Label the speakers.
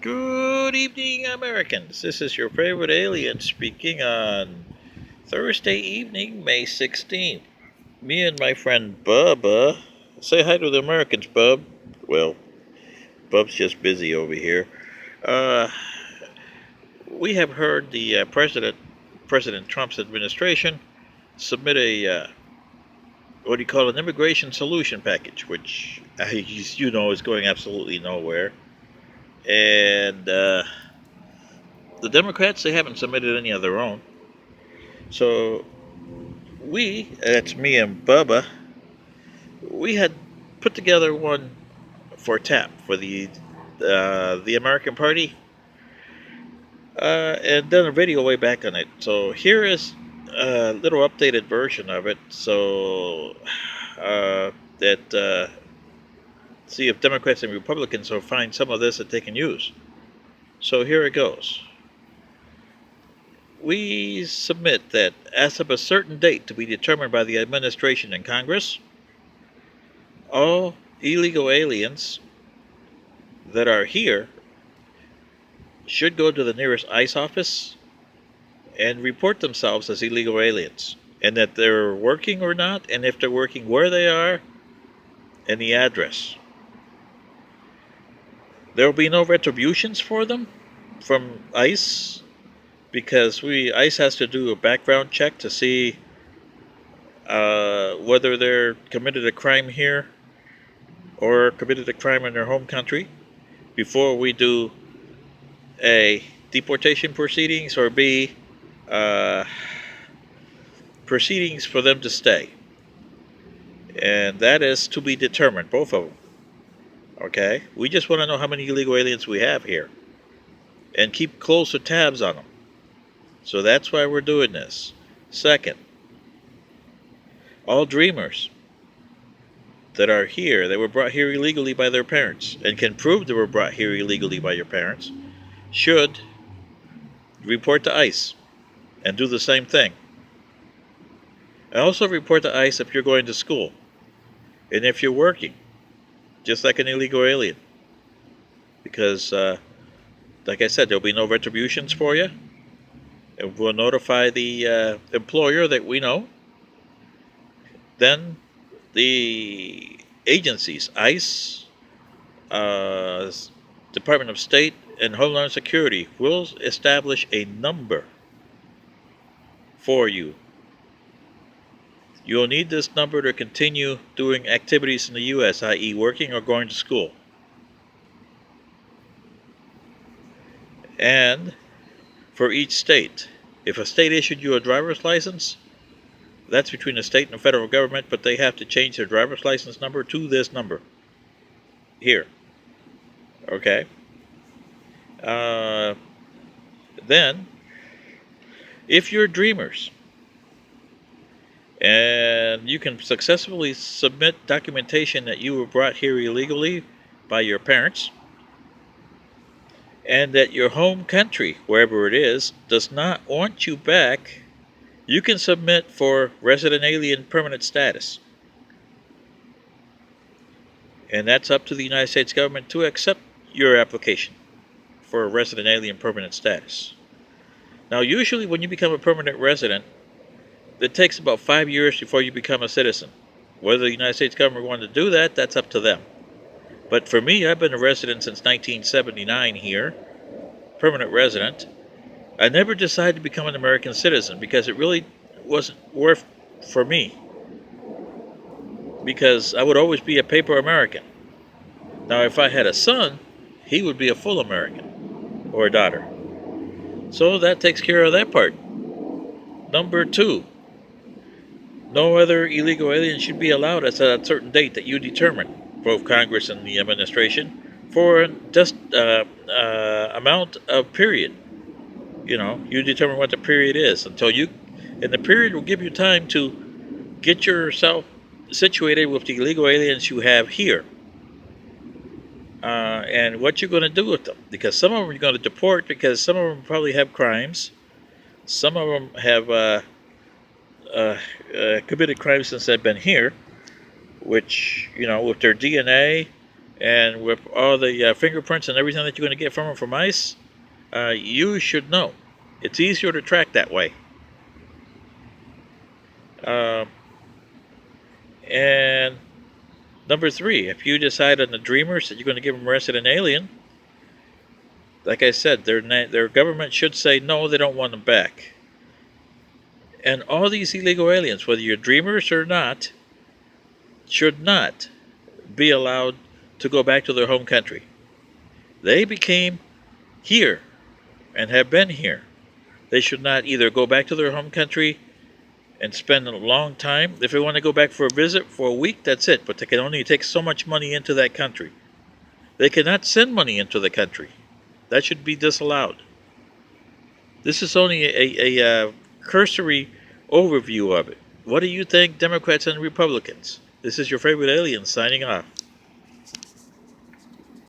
Speaker 1: Good evening, Americans. This is your favorite alien speaking on Thursday evening, May 16th. Me and my friend Bubba. Say hi to the Americans, Bub. Well, Bub's just busy over here. Uh, we have heard the President Trump's administration submit a what do you call an immigration solution package, which is going absolutely nowhere. And the Democrats, they haven't submitted any of their own. So that's me and Bubba, we had put together one for TAP, for the American Party, and done a video way back on it. So here is a little updated version of it. So that see if Democrats and Republicans will find some of this that they can use. So here it goes. We submit that as of a certain date to be determined by the administration and Congress, all illegal aliens that are here should go to the nearest ICE office and report themselves as illegal aliens, and that they're working or not, and if they're working, where they are, and the address. There will be no retributions for them from ICE, because ICE has to do a background check to see whether they're committed a crime here or committed a crime in their home country before we do A, deportation proceedings, or B, proceedings for them to stay. And that is to be determined, both of them. Okay? We just want to know how many illegal aliens we have here and keep closer tabs on them. So that's why we're doing this. Second, all dreamers that are here, that were brought here illegally by their parents and can prove they were brought here illegally by your parents, should report to ICE and do the same thing. And also report to ICE if you're going to school and if you're working, just like an illegal alien. Because, like I said, there'll be no retributions for you. And we'll notify the employer that we know. Then the agencies, ICE, Department of State, and Homeland Security will establish a number for you. You'll need this number to continue doing activities in the U.S., i.e. working or going to school. And for each state, if a state issued you a driver's license, that's between the state and the federal government, but they have to change their driver's license number to this number here. Okay? Then, if you're dreamers and you can successfully submit documentation that you were brought here illegally by your parents, and that your home country, wherever it is, does not want you back, you can submit for resident alien permanent status. And that's up to the United States government to accept your application for a resident alien permanent status. Now, usually when you become a permanent resident, it takes about 5 years before you become a citizen. Whether the United States government wanted to do that, that's up to them. But for me, I've been a resident since 1979 here, permanent resident. I never decided to become an American citizen because it really wasn't worth for me, because I would always be a paper American. Now, if I had a son, he would be a full American, or a daughter. So that takes care of that part. Number 2, no other illegal alien should be allowed at a certain date that you determine, both Congress and the administration, for just amount of period. You know, you determine what the period is and the period will give you time to get yourself situated with the illegal aliens you have here, and what you're going to do with them, because some of them you're going to deport, because some of them probably have crimes, some of them have committed crimes since they've been here, which, you know, with their DNA And with all the fingerprints and everything that you're going to get from them from ICE, you should know. It's easier to track that way. Uh, and number 3, if you decide on the Dreamers that you're going to give them resident alien, like I said, their government should say no, they don't want them back. And all these illegal aliens, whether you're Dreamers or not, should not be allowed to go back to their home country. They became here and have been here. They should not either go back to their home country and spend a long time. If they want to go back for a visit for a week, that's it. But they can only take so much money into that country. They cannot send money into the country. That should be disallowed. This is only a cursory overview of it. What do you think, Democrats and Republicans? This is your favorite alien signing off.